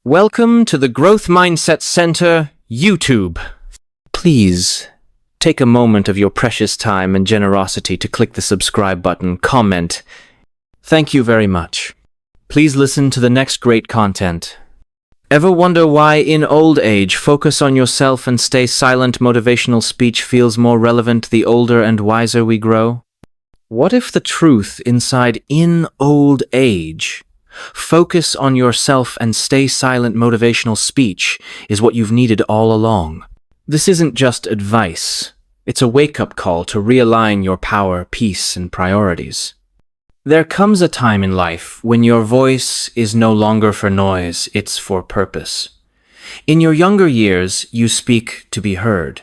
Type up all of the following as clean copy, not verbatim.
Welcome to the Growth Mindset Center YouTube. Please take a moment of your precious time and generosity to click the subscribe button, comment. Thank you very much. Please listen to the next great content. Ever wonder why in old age, focus on yourself and stay silent motivational speech feels more relevant the older and wiser we grow? What if the truth inside in old age, focus on yourself and stay silent motivational speech is what you've needed all along? This isn't just advice. It's a wake-up call to realign your power, peace, and priorities. There comes a time in life when your voice is no longer for noise, it's for purpose. In your younger years, you speak to be heard.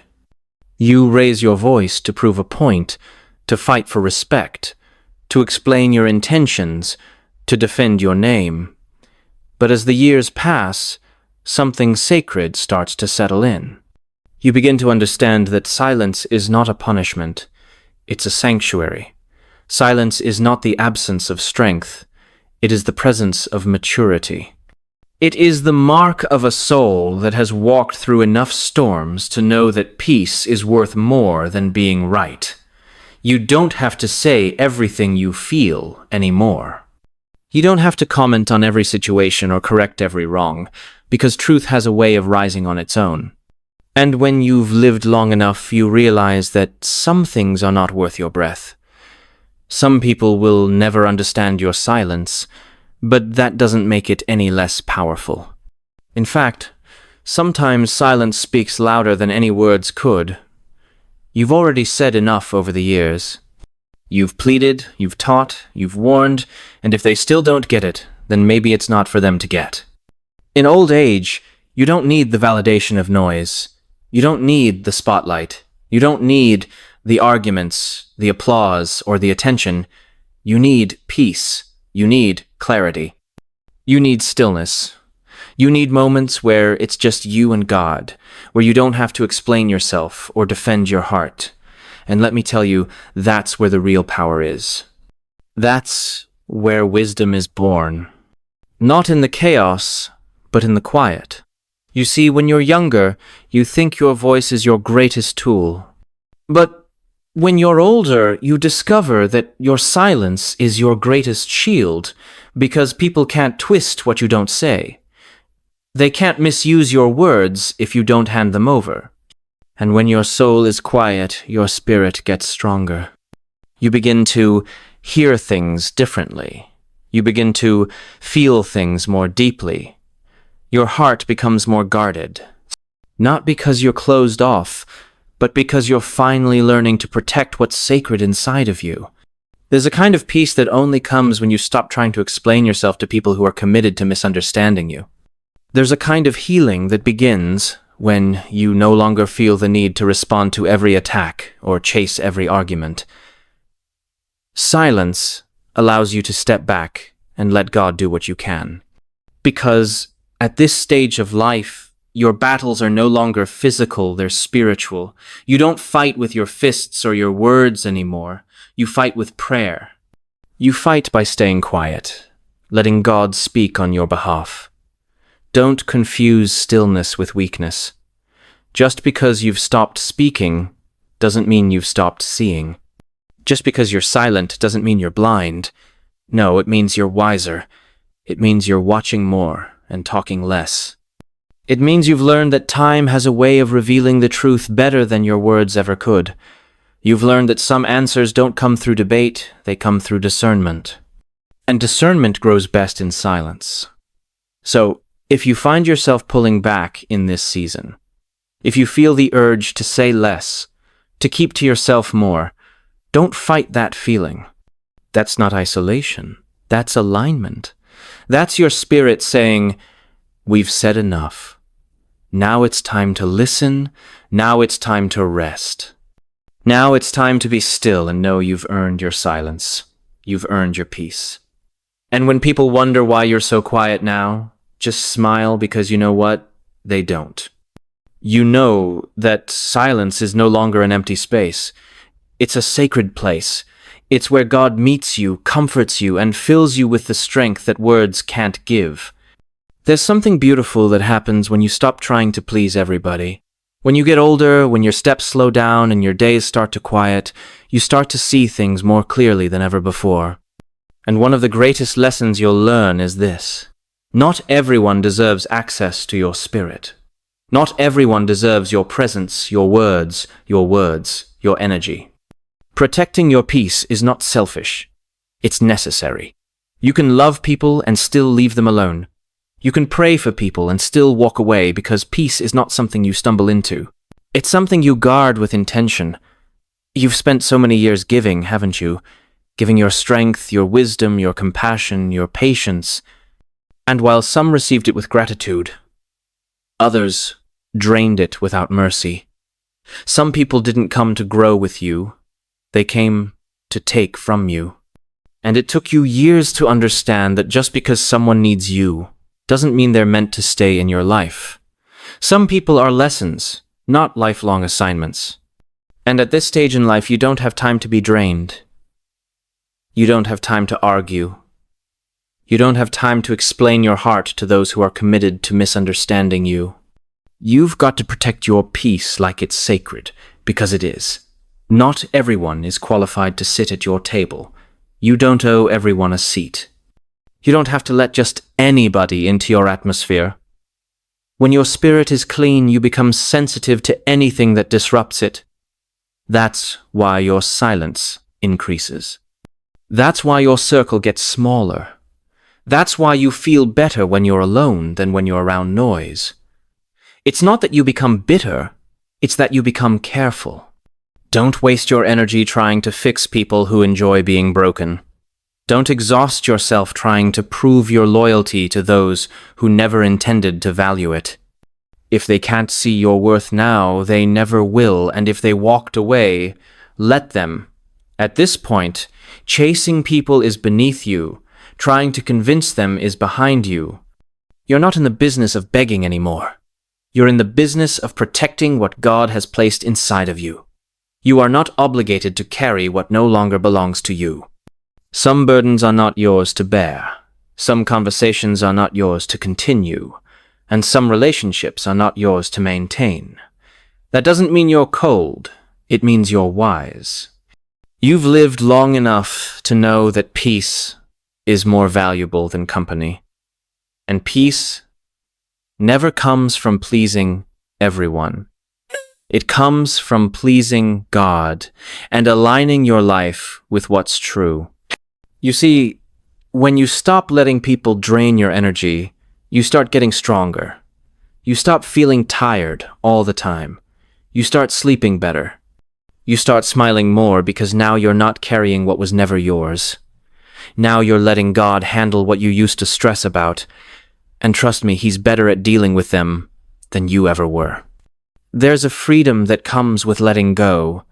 You raise your voice to prove a point, to fight for respect, to explain your intentions, to defend your name. But as the years pass, something sacred starts to settle in. You begin to understand that silence is not a punishment, it's a sanctuary. Silence is not the absence of strength, it is the presence of maturity. It is the mark of a soul that has walked through enough storms to know that peace is worth more than being right. You don't have to say everything you feel anymore. You don't have to comment on every situation or correct every wrong, because truth has a way of rising on its own. And when you've lived long enough, you realize that some things are not worth your breath. Some people will never understand your silence, but that doesn't make it any less powerful. In fact, sometimes silence speaks louder than any words could. You've already said enough over the years. You've pleaded, you've taught, you've warned, and if they still don't get it, then maybe it's not for them to get. In old age, you don't need the validation of noise. You don't need the spotlight. You don't need the arguments, the applause, or the attention. You need peace. You need clarity. You need stillness. You need moments where it's just you and God, where you don't have to explain yourself or defend your heart. And let me tell you, that's where the real power is. That's where wisdom is born. Not in the chaos, but in the quiet. You see, when you're younger, you think your voice is your greatest tool. But when you're older, you discover that your silence is your greatest shield, because people can't twist what you don't say. They can't misuse your words if you don't hand them over. And when your soul is quiet, your spirit gets stronger. You begin to hear things differently. You begin to feel things more deeply. Your heart becomes more guarded. Not because you're closed off, but because you're finally learning to protect what's sacred inside of you. There's a kind of peace that only comes when you stop trying to explain yourself to people who are committed to misunderstanding you. There's a kind of healing that begins when you no longer feel the need to respond to every attack or chase every argument. Silence allows you to step back and let God do what you can. Because at this stage of life, your battles are no longer physical, they're spiritual. You don't fight with your fists or your words anymore. You fight with prayer. You fight by staying quiet, letting God speak on your behalf. Don't confuse stillness with weakness. Just because you've stopped speaking doesn't mean you've stopped seeing. Just because you're silent doesn't mean you're blind. No, it means you're wiser. It means you're watching more and talking less. It means you've learned that time has a way of revealing the truth better than your words ever could. You've learned that some answers don't come through debate, they come through discernment. And discernment grows best in silence. So, if you find yourself pulling back in this season, if you feel the urge to say less, to keep to yourself more, don't fight that feeling. That's not isolation. That's alignment. That's your spirit saying, we've said enough. Now it's time to listen. Now it's time to rest. Now it's time to be still and know you've earned your silence. You've earned your peace. And when people wonder why you're so quiet now, just smile because you know what? They don't. You know that silence is no longer an empty space. It's a sacred place. It's where God meets you, comforts you, and fills you with the strength that words can't give. There's something beautiful that happens when you stop trying to please everybody. When you get older, when your steps slow down and your days start to quiet, you start to see things more clearly than ever before. And one of the greatest lessons you'll learn is this: not everyone deserves access to your spirit. Not everyone deserves your presence, your words, your energy. Protecting your peace is not selfish. It's necessary. You can love people and still leave them alone. You can pray for people and still walk away, because peace is not something you stumble into. It's something you guard with intention. You've spent so many years giving, haven't you? Giving your strength, your wisdom, your compassion, your patience. And while some received it with gratitude, others drained it without mercy. Some people didn't come to grow with you. They came to take from you. And it took you years to understand that just because someone needs you doesn't mean they're meant to stay in your life. Some people are lessons, not lifelong assignments. And at this stage in life, you don't have time to be drained. You don't have time to argue. You don't have time to explain your heart to those who are committed to misunderstanding you. You've got to protect your peace like it's sacred, because it is. Not everyone is qualified to sit at your table. You don't owe everyone a seat. You don't have to let just anybody into your atmosphere. When your spirit is clean, you become sensitive to anything that disrupts it. That's why your silence increases. That's why your circle gets smaller. That's why you feel better when you're alone than when you're around noise. It's not that you become bitter, it's that you become careful. Don't waste your energy trying to fix people who enjoy being broken. Don't exhaust yourself trying to prove your loyalty to those who never intended to value it. If they can't see your worth now, they never will, and if they walked away, let them. At this point, chasing people is beneath you. Trying to convince them is behind you. You're not in the business of begging anymore. You're in the business of protecting what God has placed inside of you. You are not obligated to carry what no longer belongs to you. Some burdens are not yours to bear. Some conversations are not yours to continue. And some relationships are not yours to maintain. That doesn't mean you're cold. It means you're wise. You've lived long enough to know that peace is more valuable than company. And peace never comes from pleasing everyone. It comes from pleasing God and aligning your life with what's true. You see, when you stop letting people drain your energy, you start getting stronger. You stop feeling tired all the time. You start sleeping better. You start smiling more because now you're not carrying what was never yours. Now you're letting God handle what you used to stress about. And trust me, He's better at dealing with them than you ever were. There's a freedom that comes with letting go,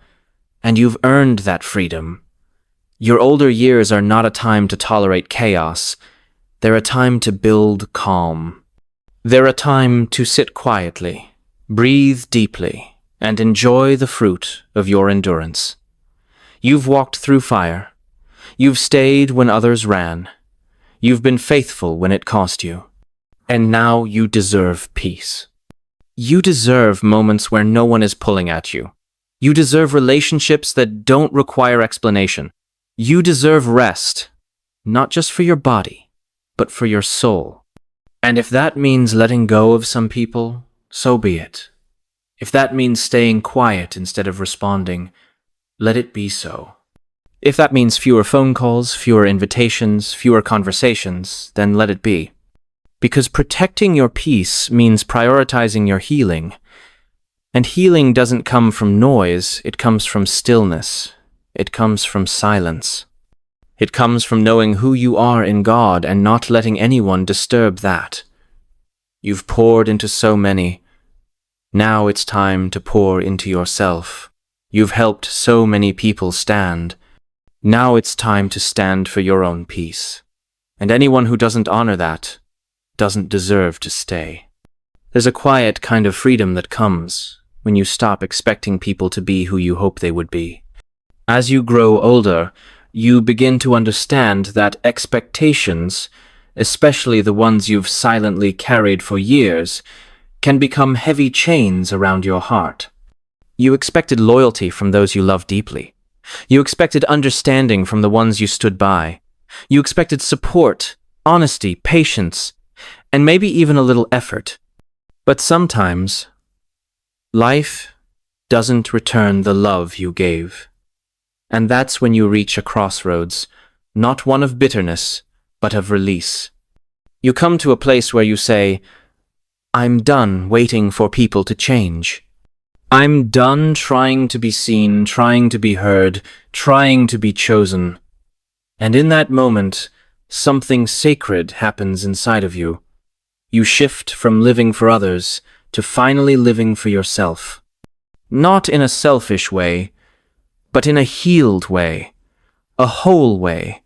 and you've earned that freedom. Your older years are not a time to tolerate chaos. They're a time to build calm. They're a time to sit quietly, breathe deeply, and enjoy the fruit of your endurance. You've walked through fire. You've stayed when others ran. You've been faithful when it cost you. And now you deserve peace. You deserve moments where no one is pulling at you. You deserve relationships that don't require explanation. You deserve rest, not just for your body, but for your soul. And if that means letting go of some people, so be it. If that means staying quiet instead of responding, let it be so. If that means fewer phone calls, fewer invitations, fewer conversations, then let it be. Because protecting your peace means prioritizing your healing. And healing doesn't come from noise, it comes from stillness. It comes from silence. It comes from knowing who you are in God and not letting anyone disturb that. You've poured into so many. Now it's time to pour into yourself. You've helped so many people stand. Now it's time to stand for your own peace. And anyone who doesn't honor that doesn't deserve to stay. There's a quiet kind of freedom that comes when you stop expecting people to be who you hope they would be. As you grow older, you begin to understand that expectations, especially the ones you've silently carried for years, can become heavy chains around your heart. You expected loyalty from those you love deeply. You expected understanding from the ones you stood by. You expected support, honesty, patience, and maybe even a little effort. But sometimes, life doesn't return the love you gave. And that's when you reach a crossroads, not one of bitterness, but of release. You come to a place where you say, I'm done waiting for people to change. I'm done trying to be seen, trying to be heard, trying to be chosen. And in that moment, something sacred happens inside of you. You shift from living for others to finally living for yourself. Not in a selfish way, but in a healed way, a whole way,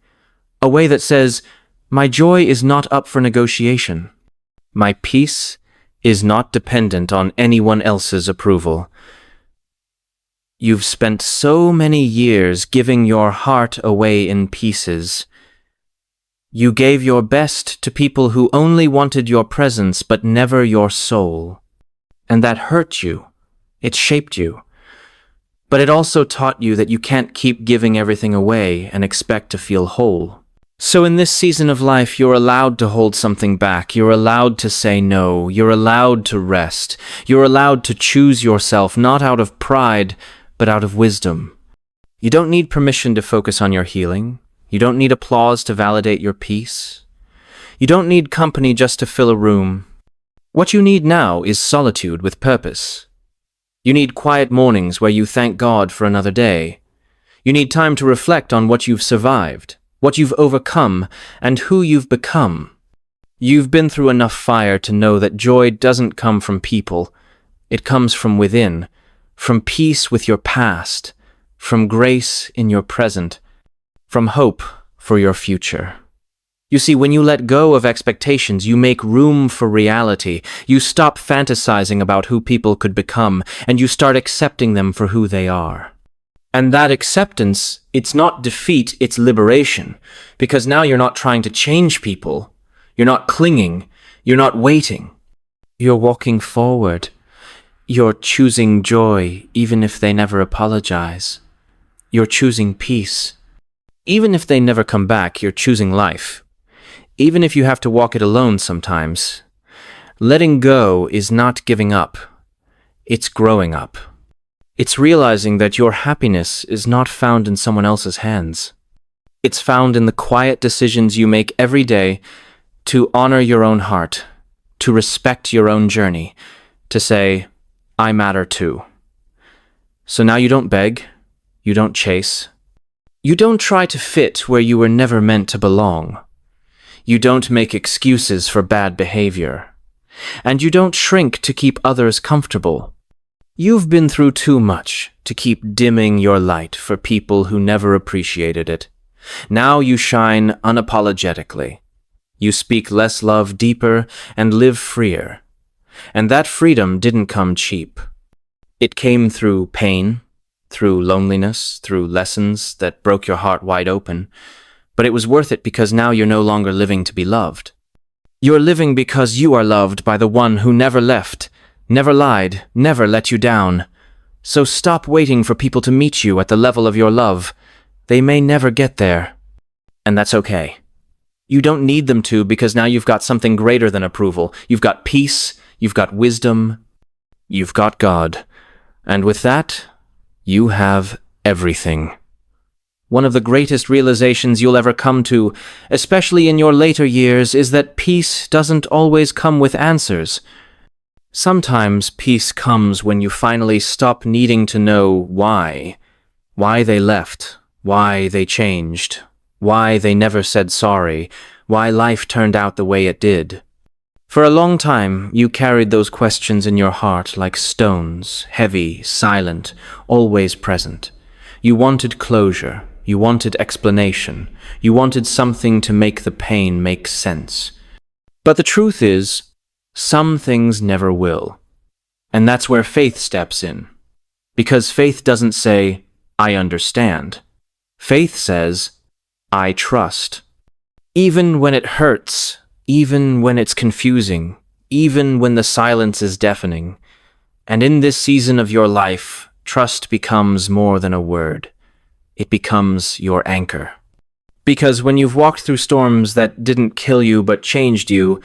a way that says, my joy is not up for negotiation. My peace is not dependent on anyone else's approval. You've spent so many years giving your heart away in pieces. You gave your best to people who only wanted your presence but never your soul. And that hurt you. It shaped you. But it also taught you that you can't keep giving everything away and expect to feel whole. So in this season of life, you're allowed to hold something back. You're allowed to say no. You're allowed to rest. You're allowed to choose yourself, not out of pride, but out of wisdom. You don't need permission to focus on your healing. You don't need applause to validate your peace. You don't need company just to fill a room. What you need now is solitude with purpose. You need quiet mornings where you thank God for another day. You need time to reflect on what you've survived, what you've overcome, and who you've become. You've been through enough fire to know that joy doesn't come from people. It comes from within, from peace with your past, from grace in your present, from hope for your future. You see, when you let go of expectations, you make room for reality. You stop fantasizing about who people could become, and you start accepting them for who they are. And that acceptance, it's not defeat, it's liberation. Because now you're not trying to change people. You're not clinging. You're not waiting. You're walking forward. You're choosing joy, even if they never apologize. You're choosing peace. Even if they never come back, you're choosing life. Even if you have to walk it alone sometimes. Letting go is not giving up. It's growing up. It's realizing that your happiness is not found in someone else's hands. It's found in the quiet decisions you make every day to honor your own heart, to respect your own journey, to say, I matter too. So now you don't beg, you don't chase. You don't try to fit where you were never meant to belong. You don't make excuses for bad behavior. And you don't shrink to keep others comfortable. You've been through too much to keep dimming your light for people who never appreciated it. Now you shine unapologetically. You speak less love deeper and live freer. And that freedom didn't come cheap. It came through pain, through loneliness, through lessons that broke your heart wide open. But it was worth it because now you're no longer living to be loved. You're living because you are loved by the one who never left, never lied, never let you down. So stop waiting for people to meet you at the level of your love. They may never get there. And that's okay. You don't need them to because now you've got something greater than approval. You've got peace, you've got wisdom, you've got God. And with that, you have everything. One of the greatest realizations you'll ever come to, especially in your later years, is that peace doesn't always come with answers. Sometimes peace comes when you finally stop needing to know why they left, why they changed, why they never said sorry, why life turned out the way it did. For a long time, you carried those questions in your heart like stones, heavy, silent, always present. You wanted closure. You wanted explanation. You wanted something to make the pain make sense. But the truth is, some things never will. And that's where faith steps in. Because faith doesn't say, I understand. Faith says, I trust. Even when it hurts, even when it's confusing, even when the silence is deafening. And in this season of your life, trust becomes more than a word. It becomes your anchor. Because when you've walked through storms that didn't kill you but changed you,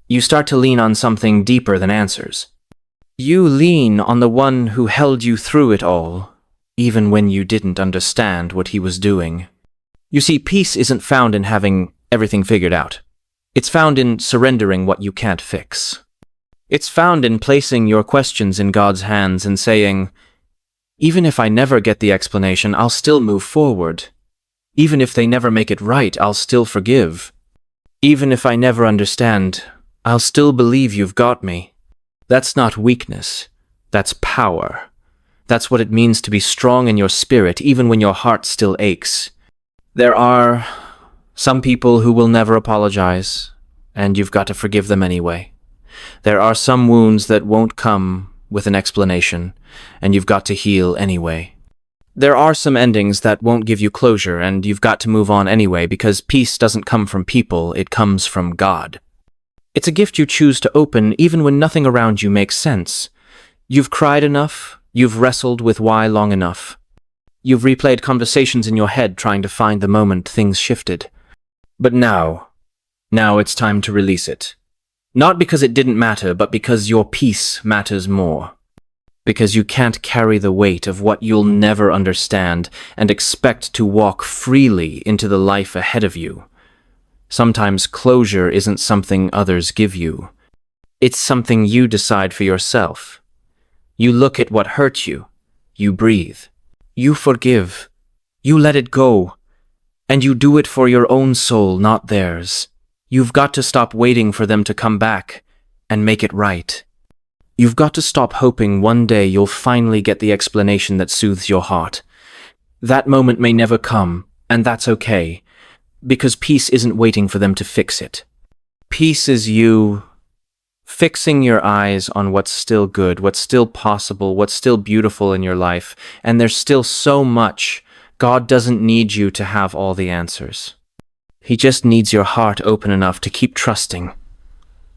you start to lean on something deeper than answers. You lean on the one who held you through it all, even when you didn't understand what he was doing. You see, peace isn't found in having everything figured out. It's found in surrendering what you can't fix. It's found in placing your questions in God's hands and saying, even if I never get the explanation, I'll still move forward. Even if they never make it right, I'll still forgive. Even if I never understand, I'll still believe you've got me. That's not weakness. That's power. That's what it means to be strong in your spirit, even when your heart still aches. There are some people who will never apologize, and you've got to forgive them anyway. There are some wounds that won't come with an explanation, and you've got to heal anyway. There are some endings that won't give you closure, and you've got to move on anyway, because peace doesn't come from people, it comes from God. It's a gift you choose to open even when nothing around you makes sense. You've cried enough, you've wrestled with why long enough. You've replayed conversations in your head trying to find the moment things shifted. But now it's time to release it. Not because it didn't matter, but because your peace matters more. Because you can't carry the weight of what you'll never understand and expect to walk freely into the life ahead of you. Sometimes closure isn't something others give you. It's something you decide for yourself. You look at what hurt you. You breathe. You forgive. You let it go. And you do it for your own soul, not theirs. You've got to stop waiting for them to come back and make it right. You've got to stop hoping one day you'll finally get the explanation that soothes your heart. That moment may never come, and that's okay, because peace isn't waiting for them to fix it. Peace is you fixing your eyes on what's still good, what's still possible, what's still beautiful in your life, and there's still so much. God doesn't need you to have all the answers. He just needs your heart open enough to keep trusting,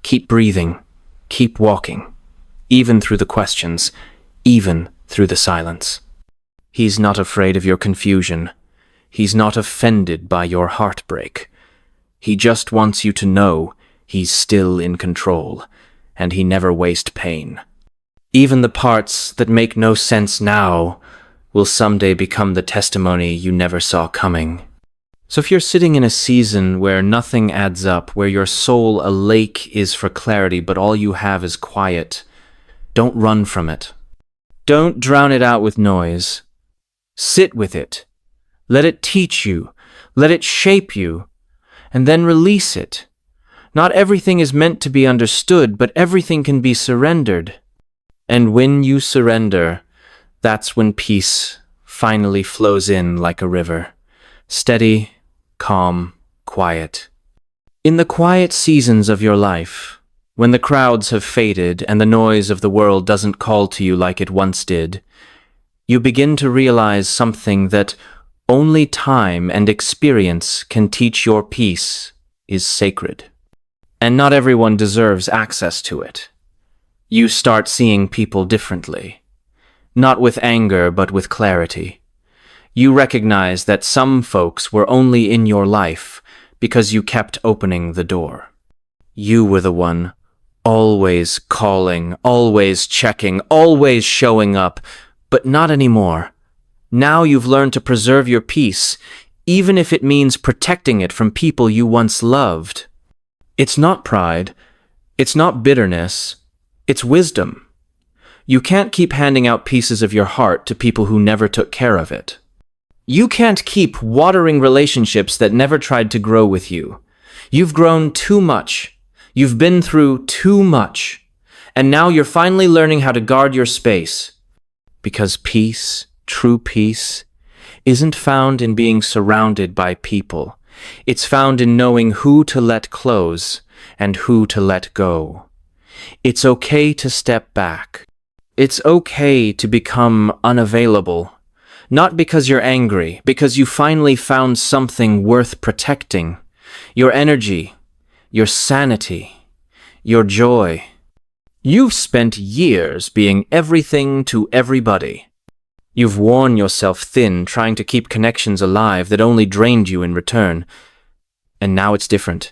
keep breathing, keep walking. Even through the questions, even through the silence. He's not afraid of your confusion. He's not offended by your heartbreak. He just wants you to know he's still in control, and he never wastes pain. Even the parts that make no sense now will someday become the testimony you never saw coming. So if you're sitting in a season where nothing adds up, where your soul a lake is for clarity, but all you have is quiet, don't run from it. Don't drown it out with noise. Sit with it. Let it teach you. Let it shape you. And then release it. Not everything is meant to be understood, but everything can be surrendered. And when you surrender, that's when peace finally flows in like a river. Steady, calm, quiet. In the quiet seasons of your life, when the crowds have faded and the noise of the world doesn't call to you like it once did, you begin to realize something that only time and experience can teach. Your peace is sacred. And not everyone deserves access to it. You start seeing people differently. Not with anger, but with clarity. You recognize that some folks were only in your life because you kept opening the door. You were the one always calling, always checking, always showing up, but not anymore. Now you've learned to preserve your peace, even if it means protecting it from people you once loved. It's not pride. It's not bitterness. It's wisdom. You can't keep handing out pieces of your heart to people who never took care of it. You can't keep watering relationships that never tried to grow with you. You've grown too much. You've been through too much, and now you're finally learning how to guard your space. Because peace, true peace, isn't found in being surrounded by people. It's found in knowing who to let close and who to let go. It's okay to step back. It's okay to become unavailable. Not because you're angry, because you finally found something worth protecting. Your energy, your sanity, your joy. You've spent years being everything to everybody. You've worn yourself thin trying to keep connections alive that only drained you in return. And now it's different.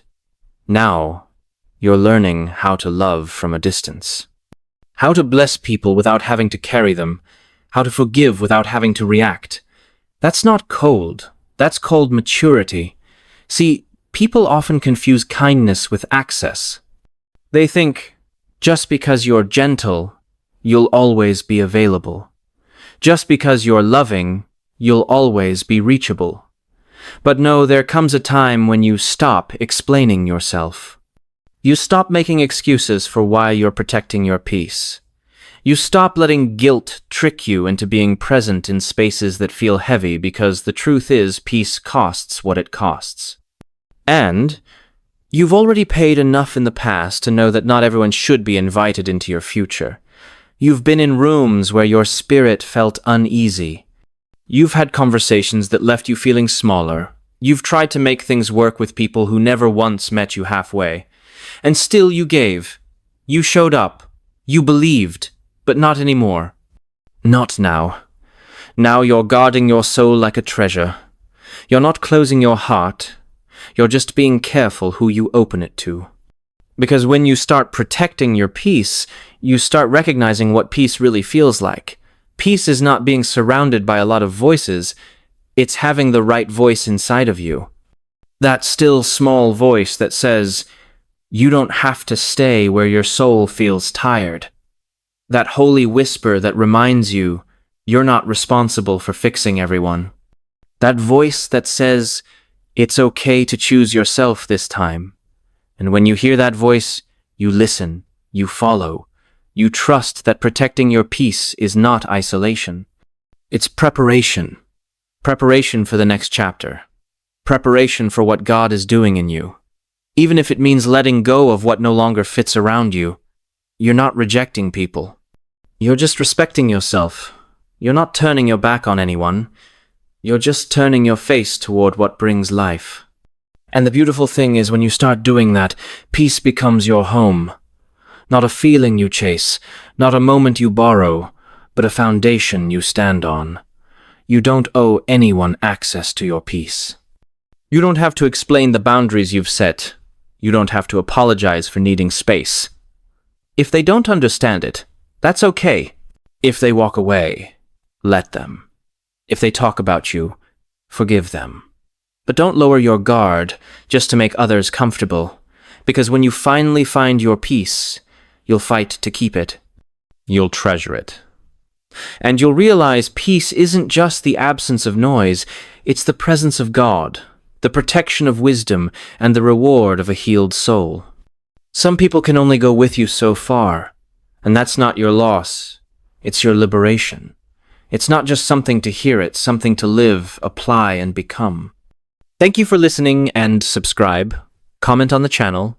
Now, you're learning how to love from a distance. How to bless people without having to carry them. How to forgive without having to react. That's not cold. That's called maturity. See, people often confuse kindness with access. They think, just because you're gentle, you'll always be available. Just because you're loving, you'll always be reachable. But no, there comes a time when you stop explaining yourself. You stop making excuses for why you're protecting your peace. You stop letting guilt trick you into being present in spaces that feel heavy, because the truth is peace costs what it costs. And you've already paid enough in the past to know that not everyone should be invited into your future. You've been in rooms where your spirit felt uneasy. You've had conversations that left you feeling smaller. You've tried to make things work with people who never once met you halfway. And still you gave. You showed up. You believed. But not anymore. Not now. Now you're guarding your soul like a treasure. You're not closing your heart. You're just being careful who you open it to. Because when you start protecting your peace, you start recognizing what peace really feels like. Peace is not being surrounded by a lot of voices. It's having the right voice inside of you. That still small voice that says, you don't have to stay where your soul feels tired. That holy whisper that reminds you, you're not responsible for fixing everyone. That voice that says, it's okay to choose yourself this time. And when you hear that voice, you listen, you follow. You trust that protecting your peace is not isolation. It's preparation. Preparation for the next chapter. Preparation for what God is doing in you. Even if it means letting go of what no longer fits around you, you're not rejecting people. You're just respecting yourself. You're not turning your back on anyone. You're just turning your face toward what brings life. And the beautiful thing is, when you start doing that, peace becomes your home. Not a feeling you chase, not a moment you borrow, but a foundation you stand on. You don't owe anyone access to your peace. You don't have to explain the boundaries you've set. You don't have to apologize for needing space. If they don't understand it, that's okay. If they walk away, let them. If they talk about you, forgive them. But don't lower your guard just to make others comfortable, because when you finally find your peace, you'll fight to keep it. You'll treasure it. And you'll realize peace isn't just the absence of noise, it's the presence of God, the protection of wisdom, and the reward of a healed soul. Some people can only go with you so far, and that's not your loss, it's your liberation. It's not just something to hear, it's something to live, apply, and become. Thank you for listening, and subscribe, comment on the channel,